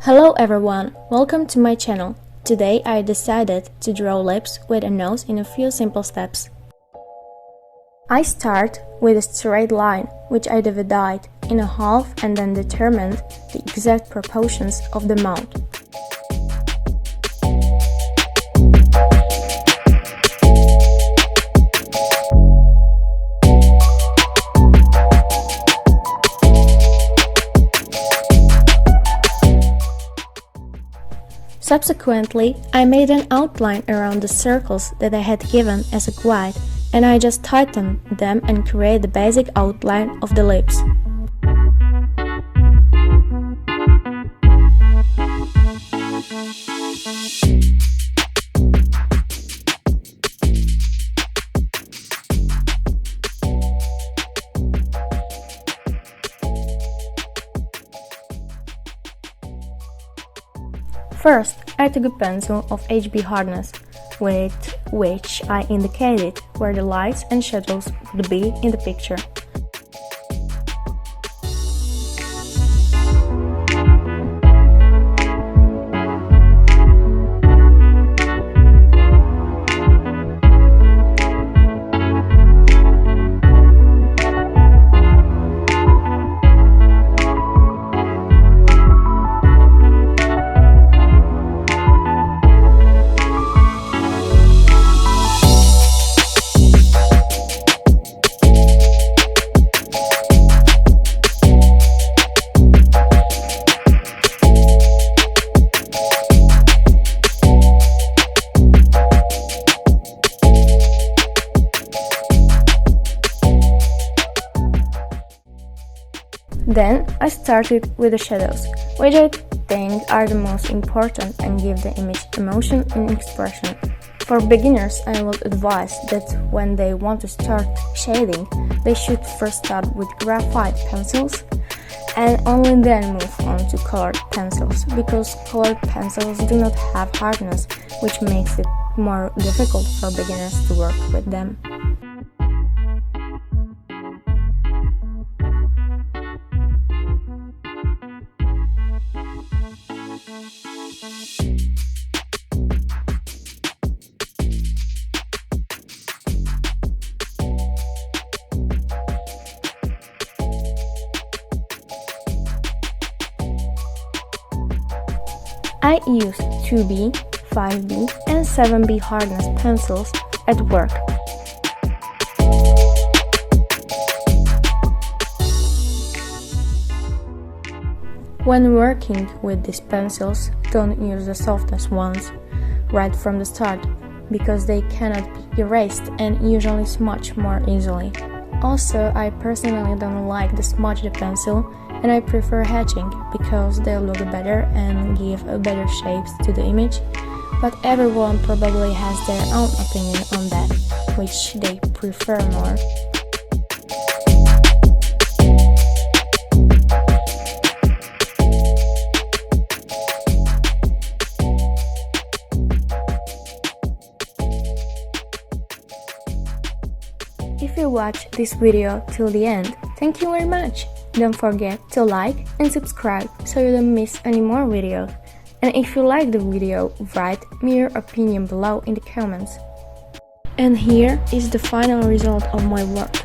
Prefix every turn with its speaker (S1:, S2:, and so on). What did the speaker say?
S1: Hello everyone, welcome to my channel. Today I decided to draw lips with a nose in a few simple steps. I start with a straight line, which I divide in a half and then determined the exact proportions of the mouth. Subsequently, I made an outline around the circles that I had given as a guide, and I just tightened them and created the basic outline of the lips. First, I took a pencil of HB hardness, with which I indicated where the lights and shadows would be in the picture. Then I started with the shadows, which I think are the most important and give the image emotion and expression. For beginners, I would advise that when they want to start shading, they should first start with graphite pencils and only then move on to colored pencils, because colored pencils do not have hardness, which makes it more difficult for beginners to work with them. I used 2B, 5B, and 7B hardness pencils at work. When working with these pencils, don't use the softest ones right from the start, because they cannot be erased and usually smudge more easily. Also, I personally don't like to smudge the pencil, and I prefer hatching because they look better and give a better shapes to the image, but everyone probably has their own opinion on that, which they prefer more. If you watch this video till the end, thank you very much! Don't forget to like and subscribe so you don't miss any more videos. And if you like the video, write me your opinion below in the comments. And here is the final result of my work.